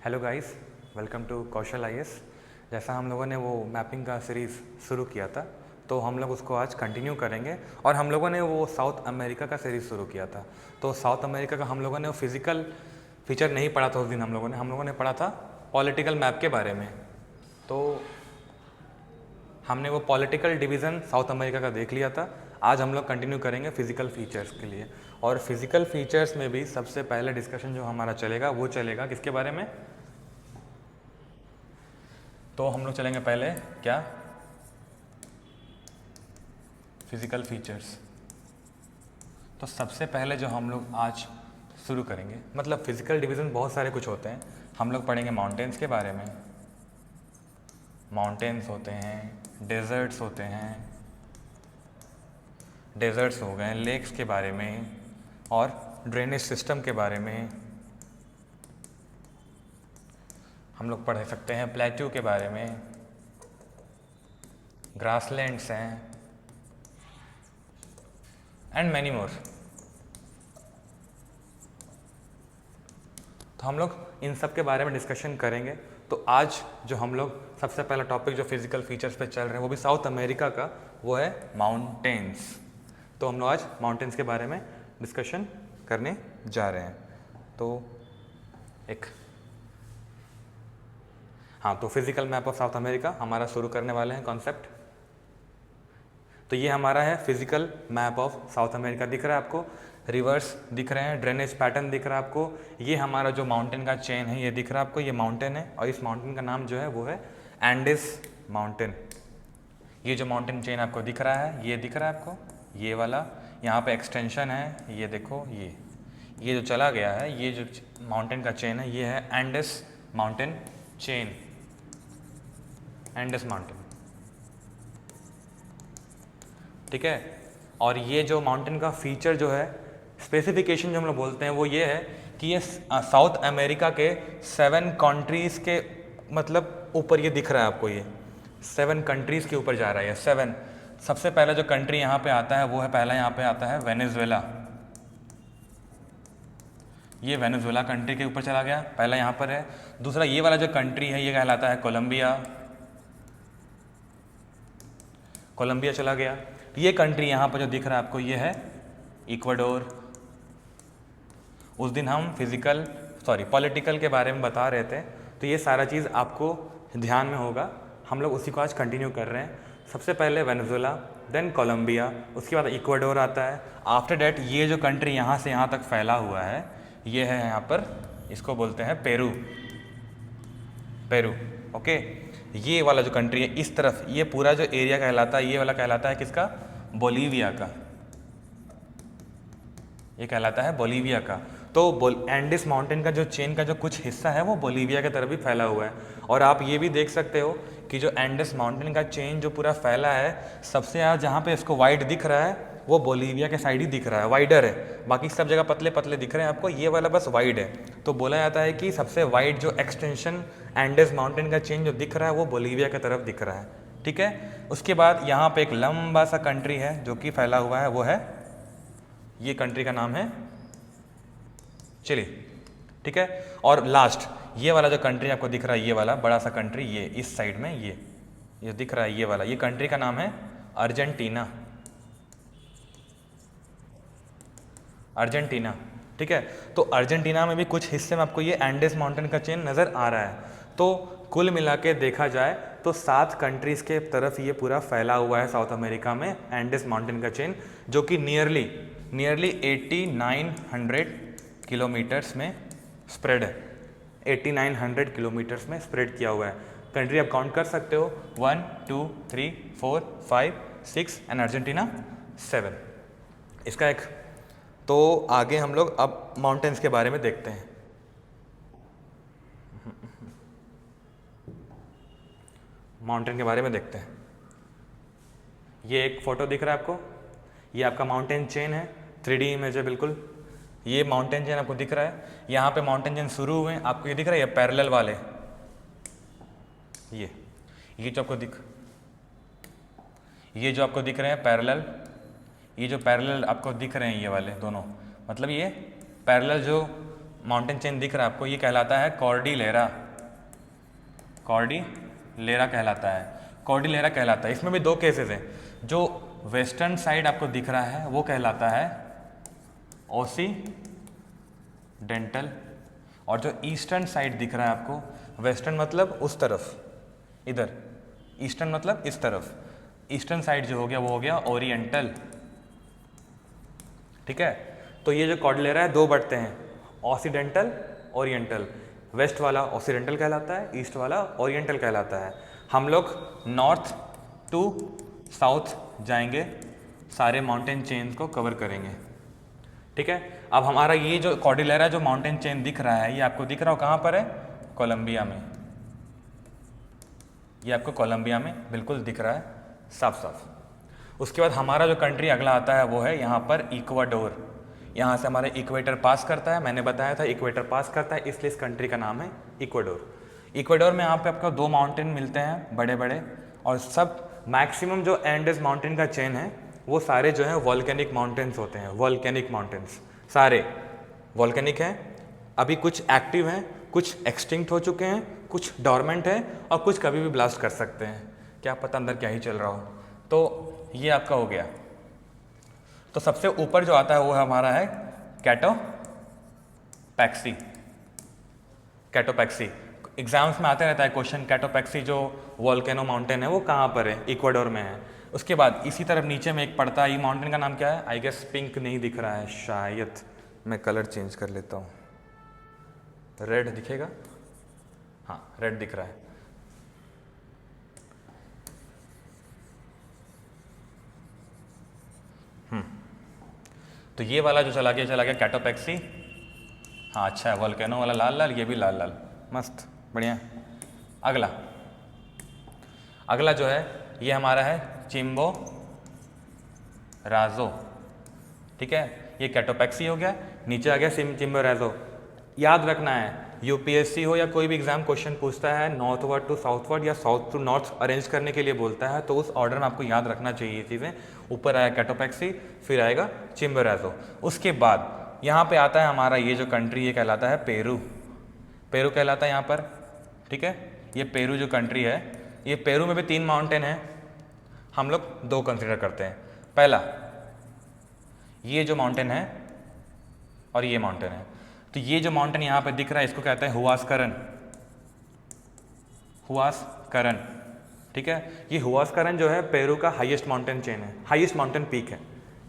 Hello guys, welcome to Kaushal IAS. जैसा हम लोगों ने वो मैपिंग का सीरीज़ शुरू किया था, तो हम लोग उसको आज कंटिन्यू करेंगे। और हम लोगों ने वो साउथ अमेरिका का सीरीज़ शुरू किया था, तो साउथ अमेरिका का हम लोगों ने वो फिज़िकल फीचर नहीं पढ़ा था उस दिन। हम लोगों ने पढ़ा था पॉलिटिकल मैप के बारे में। तो हमने वो पॉलिटिकल डिवीज़न साउथ अमेरिका का देख लिया था। आज हम लोग कंटिन्यू करेंगे फिज़िकल फीचर्स के लिए। और फिज़िकल फीचर्स में भी सबसे पहले डिस्कशन जो हमारा चलेगा वो चलेगा किसके बारे में? तो हम लोग चलेंगे पहले क्या, फिज़िकल फीचर्स। तो सबसे पहले जो हम लोग आज शुरू करेंगे, मतलब फिज़िकल डिवीज़न बहुत सारे कुछ होते हैं। हम लोग पढ़ेंगे माउंटेन्स के बारे में। माउंटेन्स होते हैं, डेजर्ट्स होते हैं, डेजर्ट्स हो गए, लेक्स के बारे में, और ड्रेनेज सिस्टम के बारे में हम लोग पढ़ सकते हैं। प्लेट्यू के बारे में, ग्रासलैंड्स हैं, एंड मैनी मोर। तो हम लोग इन सब के बारे में डिस्कशन करेंगे। तो आज जो हम लोग सबसे पहला टॉपिक जो फिज़िकल फीचर्स पे चल रहे हैं वो भी साउथ अमेरिका का, वो है माउंटेन्स। तो हम लोग आज माउंटेन्स के बारे में डिस्कशन करने जा रहे हैं। तो तो physical map of South America हमारा शुरू करने वाले हैं कॉन्सेप्ट। तो ये हमारा है physical map of South America. दिख रहा है आपको, रिवर्स दिख रहे हैं, ड्रेनेज पैटर्न दिख रहा है आपको। ये हमारा जो माउंटेन का चेन है ये दिख रहा है आपको, ये माउंटेन है, और इस माउंटेन का नाम जो है वो है एंडिस माउंटेन। ये जो माउंटेन चेन आपको दिख रहा है, ये दिख रहा है आपको, ये वाला, यहाँ पे एक्सटेंशन है, ये देखो, ये जो चला गया है, ये जो माउंटेन का चेन है, ये है Andes mountain chain, Andes mountain, ठीक है। और ये जो माउंटेन का फीचर जो है, स्पेसिफिकेशन जो हम लोग बोलते हैं, वो ये है कि ये साउथ अमेरिका के 7 कंट्रीज़ के मतलब ऊपर ये दिख रहा है आपको, ये 7 कंट्रीज़ के ऊपर जा रहा है, ये 7। सबसे पहला जो कंट्री यहाँ पे आता है वो है, पहला यहाँ पे आता है वेनेजुएला। ये वेनेजुएला कंट्री के ऊपर चला गया, पहला यहाँ पर है। दूसरा ये वाला जो कंट्री है ये कहलाता है कोलंबिया, कोलंबिया चला गया। ये कंट्री यहाँ पर जो दिख रहा है आपको ये है इक्वाडोर। उस दिन हम पॉलिटिकल के बारे में बता रहे थे, तो ये सारा चीज़ आपको ध्यान में होगा। हम लोग उसी को आज कंटिन्यू कर रहे हैं। सबसे पहले वेनेजुएला, देन कोलंबिया, उसके बाद इक्वाडोर आता है। आफ्टर डैट ये जो कंट्री यहाँ से यहाँ तक फैला हुआ है, ये है यहाँ पर, इसको बोलते हैं पेरू, पेरू, ओके। ये वाला जो कंट्री है इस तरफ, ये पूरा जो एरिया कहलाता है, ये वाला कहलाता है किसका? बोलीविया का। ये कहलाता है बोलीविया का। तो एंडिस माउंटेन का जो चेन का जो कुछ हिस्सा है वो बोलीविया की तरफ भी फैला हुआ है। और आप ये भी देख सकते हो कि जो एंडिस माउंटेन का चेन जो पूरा फैला है, सबसे ज़्यादा जहाँ पे इसको वाइड दिख रहा है वो बोलीविया के साइड ही दिख रहा है, वाइडर है। बाकी सब जगह पतले पतले दिख रहे हैं आपको, ये वाला बस वाइड है। तो बोला जाता है कि सबसे वाइड जो एक्सटेंशन एंडिस माउंटेन का चेन जो दिख रहा है वो बोलीविया की तरफ दिख रहा है, ठीक है। उसके बाद यहाँ पे एक लंबा सा कंट्री है जो कि फैला हुआ है, वो है, ये कंट्री का नाम है चिली, ठीक है। और लास्ट ये वाला जो कंट्री आपको दिख रहा है, ये वाला बड़ा सा कंट्री, ये इस साइड में ये दिख रहा है, ये वाला, ये कंट्री का नाम है अर्जेंटीना, अर्जेंटीना, ठीक है। तो अर्जेंटीना में भी कुछ हिस्से में आपको ये एंडिस माउंटेन का चेन नज़र आ रहा है। तो कुल मिला के देखा जाए तो 7 कंट्रीज़ के तरफ ये पूरा फैला हुआ है साउथ अमेरिका में एंडिस माउंटेन का चेन, जो कि नियरली 8900 किलोमीटर्स में स्प्रेड है, 8900 किलोमीटर्स में स्प्रेड किया हुआ है। कंट्री आप काउंट कर सकते हो, 1 2 3 4 5 6 एंड अर्जेंटीना 7। इसका एक, तो आगे हम लोग अब माउंटेन्स के बारे में देखते हैं। माउंटेन के बारे में देखते हैं। ये एक फ़ोटो दिख रहा है आपको, ये आपका माउंटेन चेन है, 3D इमेज है बिल्कुल। ये माउंटेन चेन आपको दिख रहा है, यहाँ पे माउंटेन चेन शुरू हुए हैं, आपको ये दिख रहा है, ये पैरेलल वाले, ये जो आपको ये जो आपको दिख रहे हैं पैरेलल, ये जो पैरेलल आपको दिख रहे हैं ये वाले दोनों, मतलब ये पैरेलल जो माउंटेन चेन दिख रहा है आपको, ये कहलाता है कॉर्डिलेरा, कॉर्डिलेरा कहलाता है, कॉर्डिलेरा कहलाता है। इसमें भी दो केसेस हैं, जो वेस्टर्न साइड आपको दिख रहा है वो कहलाता है ओसीडेंटल, और जो ईस्टर्न साइड दिख रहा है आपको, वेस्टर्न मतलब उस तरफ, इधर, ईस्टर्न मतलब इस तरफ, ईस्टर्न साइड जो हो गया वो हो गया ओरिएंटल। ठीक है, तो ये जो कॉर्डिलेरा है दो बढ़ते हैं, ऑक्सीडेंटल, ओरिएंटल। वेस्ट वाला ऑक्सीडेंटल कहलाता है, ईस्ट वाला ओरिएंटल कहलाता है। हम लोग नॉर्थ टू साउथ जाएंगे, सारे माउंटेन चेन्स को कवर करेंगे। ठीक है, अब हमारा ये जो कॉर्डिलेरा जो माउंटेन चेन दिख रहा है, ये आपको दिख रहा हो कहाँ पर है, कोलंबिया में, ये आपको कोलंबिया में बिल्कुल दिख रहा है साफ साफ। उसके बाद हमारा जो कंट्री अगला आता है वो है यहाँ पर इक्वाडोर। यहाँ से हमारे इक्वेटर पास करता है, मैंने बताया था इक्वेटर पास करता है, इसलिए इस कंट्री का नाम है इक्वाडोर। इक्वाडोर में यहाँ पे आपको दो माउंटेन मिलते हैं बड़े बड़े, और सब मैक्सिमम जो एंडेस माउंटेन का चेन है वो सारे जो है वॉल्केनिक माउंटेन्स होते हैं, वॉल्केनिक माउंटेन्स सारे वॉल्केनिक हैं। अभी कुछ एक्टिव हैं, कुछ एक्सटिंक्ट हो चुके हैं, कुछ डॉर्मेंट हैं, और कुछ कभी भी ब्लास्ट कर सकते हैं, क्या पता अंदर क्या ही चल रहा हो। तो ये आपका हो गया। तो सबसे ऊपर जो आता है वो हमारा है कैटोपैक्सी, कैटोपैक्सी। एग्जाम्स में आते रहता है क्वेश्चन, कैटोपैक्सी जो वोल्केनो माउंटेन है वो कहाँ पर है, इक्वाडोर में है। उसके बाद इसी तरफ नीचे में एक पड़ता है, ये माउंटेन का नाम क्या है, आई गेस पिंक नहीं दिख रहा है, शायद मैं कलर चेंज कर लेता हूँ, रेड दिखेगा, हाँ रेड दिख रहा है। तो ये वाला जो चला गया कैटोपैक्सी, हाँ अच्छा है, वोल्केनो वाला लाल लाल, ये भी लाल लाल, मस्त बढ़िया। अगला जो है ये हमारा है चिम्बोराज़ो। ठीक है, ये कैटोपैक्सी हो गया, नीचे आ गया चिम्बोराज़ो। याद रखना है, यूपीएससी हो या कोई भी एग्जाम क्वेश्चन पूछता है नॉर्थवर्ड टू साउथवर्ड या साउथ टू नॉर्थ अरेंज करने के लिए बोलता है, तो उस ऑर्डर में आपको याद रखना चाहिए ये चीज़ें। ऊपर आया कैटोपैक्सी, फिर आएगा चिम्बोराज़ो। उसके बाद यहाँ पे आता है हमारा ये जो कंट्री ये कहलाता है पेरू, पेरू कहलाता है यहाँ पर। ठीक है, ये पेरू जो कंट्री है, ये पेरू में भी 3 माउंटेन है, हम लोग 2 कंसिडर करते हैं। पहला ये जो माउंटेन है और ये माउंटेन है, तो ये जो माउंटेन यहाँ पे दिख रहा है इसको कहते हैं हुआसकरन, हुआसकरन। ठीक है, ये हुआसकरन जो है पेरू का हाईएस्ट माउंटेन चेन है, हाईएस्ट माउंटेन पीक है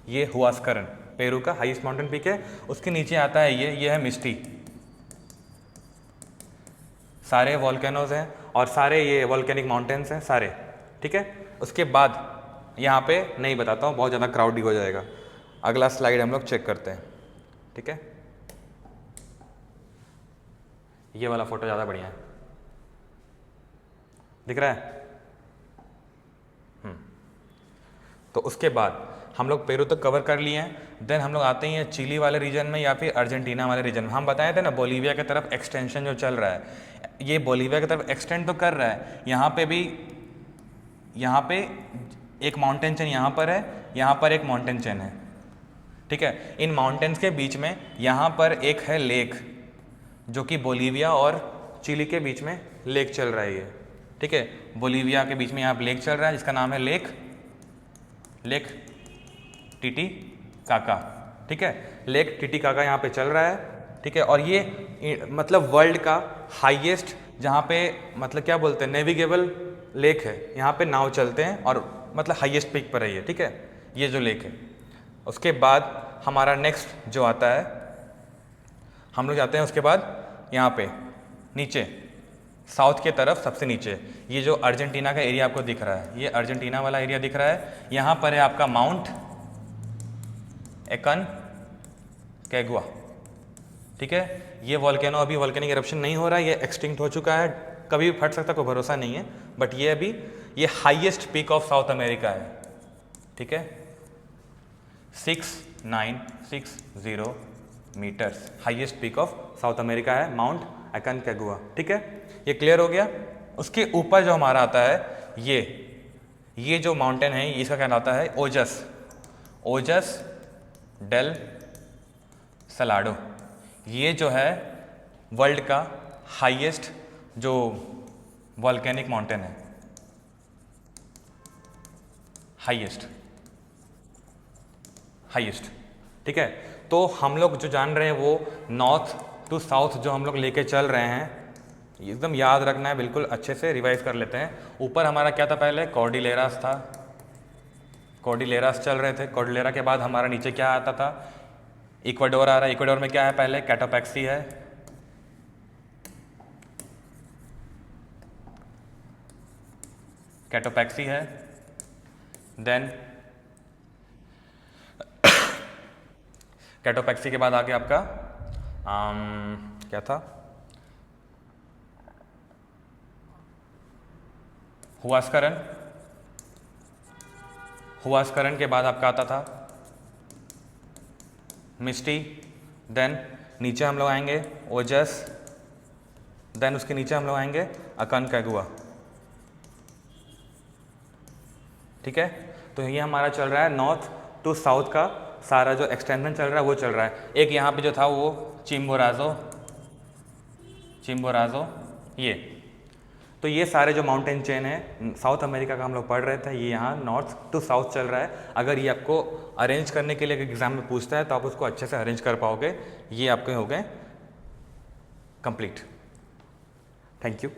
ये हुआसकरन, पेरू का हाईएस्ट माउंटेन पीक है। उसके नीचे आता है ये है मिस्टी, सारे वॉल्केनोज हैं और सारे ये वॉल्केनिक माउंटेन्स हैं सारे। ठीक है, उसके बाद यहाँ पे नहीं बताता हूँ, बहुत ज़्यादा क्राउडी हो जाएगा। अगला स्लाइड हम लोग चेक करते हैं। ठीक है, ये वाला फोटो ज़्यादा बढ़िया है, दिख रहा है। तो उसके बाद हम लोग पेरू तो कवर कर लिए हैं, देन हम लोग आते हैं चिली वाले रीजन में या फिर अर्जेंटीना वाले रीजन में। हम बताए थे ना बोलीविया की तरफ एक्सटेंशन जो चल रहा है, ये बोलीविया की तरफ एक्सटेंड तो कर रहा है। यहाँ पे भी, यहाँ पे एक माउंटेन चेन यहाँ पर है, यहाँ पर एक माउंटेन चेन है। ठीक है, इन माउंटेन्स के बीच में यहाँ पर एक है लेक, जो कि बोलीविया और चिली के बीच में लेक चल रहा है ये। ठीक है, बोलीविया के बीच में यहाँ लेक चल रहा है जिसका नाम है लेक टिटिकाका। ठीक है, लेक टिटिकाका यहाँ पे चल रहा है। ठीक है, और ये मतलब वर्ल्ड का हाईएस्ट, जहाँ पे मतलब क्या बोलते हैं, नेविगेबल लेक है, यहाँ पे नाव चलते हैं और मतलब हाईएस्ट पीक पर है ये। ठीक है, ये जो लेक है। उसके बाद हमारा नेक्स्ट जो आता है, हम लोग जाते हैं उसके बाद यहाँ पे नीचे साउथ के तरफ सबसे नीचे, ये जो अर्जेंटीना का एरिया आपको दिख रहा है, ये अर्जेंटीना वाला एरिया दिख रहा है। यहाँ पर है आपका माउंट एकोनकागुआ। ठीक है, ये वॉल्केनो अभी वॉल्केनिक इरप्शन नहीं हो रहा है, ये एक्सटिंक्ट हो चुका है, कभी भी फट सकता, कोई भरोसा नहीं है। बट ये अभी ये highest peak of South America है। ठीक है, 6960 metres highest peak of South America है, माउंट एकोनकागुआ। ठीक है, ये क्लियर हो गया। उसके ऊपर जो हमारा आता है ये जो माउंटेन है इसका कहलाता है ओजस डेल सलाडो। ये जो है वर्ल्ड का हाईएस्ट जो वॉल्केनिक माउंटेन है, हाईएस्ट, ठीक है। तो हम लोग जो जान रहे हैं वो नॉर्थ टू साउथ जो हम लोग लेके चल रहे हैं, एकदम याद रखना है, बिल्कुल अच्छे से रिवाइज कर लेते हैं। ऊपर हमारा क्या था, पहले कॉर्डिलेरास था, कॉर्डिलेरास चल रहे थे। कॉर्डिलेरा के बाद हमारा नीचे क्या आता था, इक्वाडोर आ रहा है। इक्वाडोर में क्या है, पहले कैटोपैक्सी है, कैटोपैक्सी है, देन कैटोपैक्सी के बाद आगे आपका क्या था, हुआस्करन। हुआस्करन के बाद आपका आता था मिस्टी, देन नीचे हम लोग आएंगे ओजस, देन उसके नीचे हम लोग आएंगे अकनकागुआ, ठीक है। तो ये हमारा चल रहा है नॉर्थ टू साउथ का सारा जो एक्सटेंशन चल रहा है वो चल रहा है। एक यहाँ पे जो था वो चिम्बोराजो, ये, तो ये सारे जो माउंटेन चेन है साउथ अमेरिका का हम लोग पढ़ रहे थे, ये यहाँ नॉर्थ टू साउथ चल रहा है। अगर ये आपको अरेंज करने के लिए एग्जाम में पूछता है तो आप उसको अच्छे से अरेंज कर पाओगे। ये आपके हो गए कंप्लीट। Thank you.